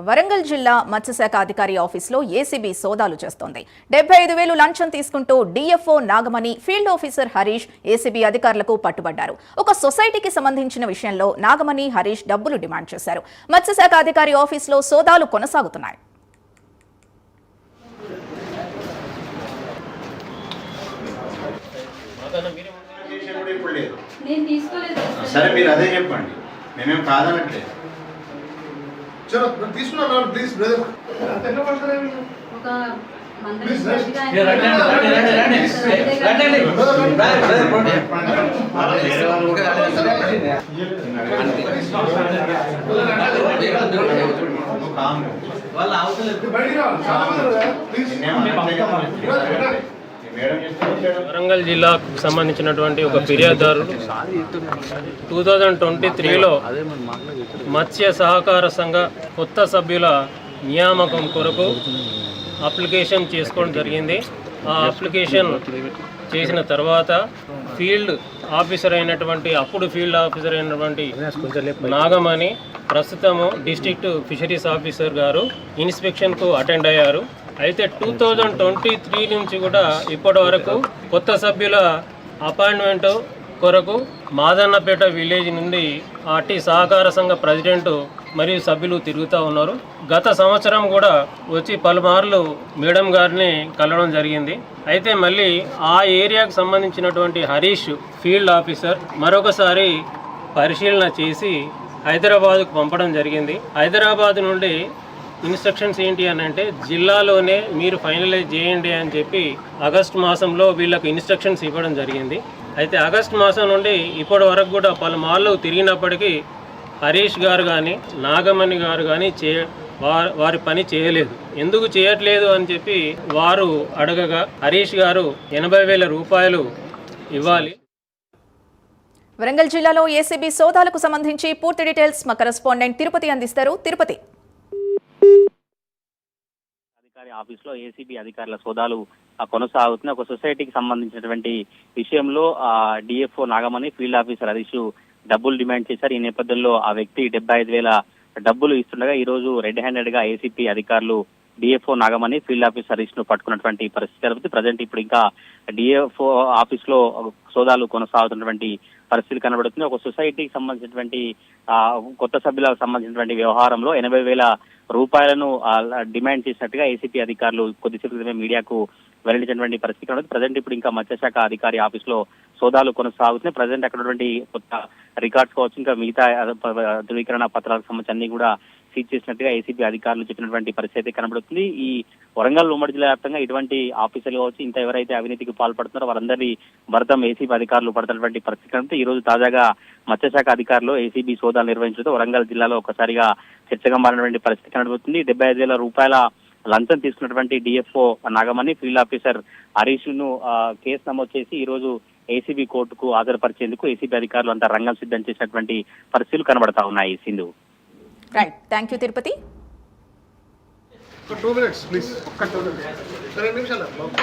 వరంగల్ జిల్లా మత్స్యశాఖ అధికారి ఆఫీసులో ఏసీబీ సోదాలు చేస్తోంది. 75,000 లంచం తీసుకుంటూ DFO Nagamani, field officer Harish ACB అధికారులకు పట్టుబడ్డారు. ఒక సొసైటీకి సంబంధించిన విషయంలో నాగమణి, హరీష్ డబ్బులు డిమాండ్ చేశారు. మత్స్యశాఖ అధికారి ఆఫీసులో సోదాలు కొనసాగుతున్నాయి. సరే మీరు అదే చెప్పండి, మేమేం కాదనట్లేదు. चलो తీసుకున్నా నా ప్లీజ్ బ్రదర్ తెల్ల పడతారే ఒక మందరి వాళ్ళ అవసరం వరంగల్ జిల్లాకు సంబంధించినటువంటి ఒక ఫిర్యాదుదారుడు 2023లో మత్స్య సహకార సంఘ కొత్త సభ్యుల నియామకం కొరకు అప్లికేషన్ చేసుకోవడం జరిగింది. ఆ అప్లికేషన్ చేసిన తర్వాత ఫీల్డ్ ఆఫీసర్ అయినటువంటి నాగమణి ప్రస్తుతము డిస్ట్రిక్ట్ ఫిషరీస్ ఆఫీసర్ గారు ఇన్స్పెక్షన్కు అటెండ్ అయ్యారు. అయితే 2023 నుంచి కూడా ఇప్పటి వరకు కొత్త సభ్యుల అపాయింట్మెంట్ కొరకు మాదన్నపేట విలేజ్ నుండి ఆర్టీ సహకార సంఘ ప్రెసిడెంట్ మరియు సభ్యులు తిరుగుతూ ఉన్నారు. గత సంవత్సరం కూడా వచ్చి పలుమార్లు మేడం గారిని కలవడం జరిగింది. అయితే మళ్ళీ ఆ ఏరియాకు సంబంధించినటువంటి హరీష్ ఫీల్డ్ ఆఫీసర్ మరొకసారి పరిశీలన చేసి హైదరాబాద్కు పంపడం జరిగింది. హైదరాబాద్ నుండి ఇన్స్ట్రక్షన్స్ ఏంటి అని అంటే జిల్లాలోనే మీరు ఫైనలైజ్ చేయండి అని చెప్పి ఆగస్టు మాసంలో వీళ్ళకు ఇన్స్ట్రక్షన్స్ ఇవ్వడం జరిగింది. అయితే ఆగస్టు మాసం నుండి ఇప్పటి వరకు కూడా పలుమార్లు తిరిగినప్పటికీ హరీష్ గారు కానీ నాగమణి గారు కానీ వారి పని చేయలేదు. ఎందుకు చేయట్లేదు అని చెప్పి వారు అడగగా హరీష్ గారు 80,000 రూపాయలు ఇవ్వాలి. వరంగల్ జిల్లాలో ఏసీబీ సోదాలకు సంబంధించి పూర్తి డీటెయిల్స్ మా కరెస్పాండెంట్ తిరుపతి అందిస్తారు. తిరుపతి. ఆఫీస్ లో ఏసీబీ అధికారుల సోదాలు కొనసాగుతున్నాయి. ఒక సొసైటీకి సంబంధించినటువంటి విషయంలో DFO Nagamani, field officer Harish డబ్బులు డిమాండ్ చేశారు. ఈ నేపథ్యంలో ఆ వ్యక్తి 75,000 డబ్బులు ఇస్తుండగా ఈ రోజు రెడ్ హ్యాండెడ్ గా ఏసీపీ అధికారులు DFO Nagamani, field officer Harish ను పట్టుకున్నటువంటి పరిస్థితి కనిపిస్తుంది. ప్రజెంట్ ఇప్పుడు ఇంకా డిఎఫ్ఓ ఆఫీస్ లో సోదాలు కొనసాగుతున్నటువంటి పరిస్థితి కనబడుతుంది. ఒక సొసైటీకి సంబంధించినటువంటి కొత్త సభ్యులకు సంబంధించినటువంటి వ్యవహారంలో 80,000 రూపాయలను డిమాండ్ చేసినట్టుగా ఏసీపీ అధికారులు కొద్దిసేపు క్రితమే మీడియాకు వెల్లడించినటువంటి పరిస్థితి కనబడుతుంది. ప్రజెంట్ ఇప్పుడు ఇంకా మత్స్యశాఖ అధికారి ఆఫీస్ లో సోదాలు కొనసాగుతున్నాయి. ప్రజెంట్ అక్కడ కొత్త రికార్డ్స్ కావచ్చు, ఇంకా మిగతా ధృవీకరణ పత్రాలకు సంబంధించి అన్ని కూడా సీజ్ చేసినట్టుగా ఏసీబీ అధికారులు చెప్పినటువంటి పరిస్థితి కనబడుతుంది. ఈ వరంగల్ ఉమ్మడి జిల్లా వ్యాప్తంగా ఇటువంటి ఆఫీసర్లు కావచ్చు, ఇంత ఎవరైతే అవినీతికి పాల్పడుతున్నారో వారందరి భరతం ఏసీబీ అధికారులు పడుతున్నటువంటి పరిస్థితి కనిపిస్తుంది. ఈ రోజు తాజాగా మత్స్యశాఖ అధికారులు ఏసీబీ సోదాలు నిర్వహించడంతో వరంగల్ జిల్లాలో ఒకసారిగా చర్చగా మారినటువంటి పరిస్థితి కనబడుతుంది. 75,000 రూపాయల లంచం తీసుకున్నటువంటి DFO Nagamani, field officer Harish ను కేసు నమోదు చేసి ఈ రోజు ఏసీబీ కోర్టుకు హాజరుపరిచేందుకు ఏసీబీ అధికారులు అంతా రంగం సిద్ధం చేసినటువంటి పరిస్థితులు కనబడతా ఉన్నాయి. Sindhu. Right, thank you Tirupati. 2 minutes please. ఒక్క 2 minutes. 2 నిమిషాలు బాబు.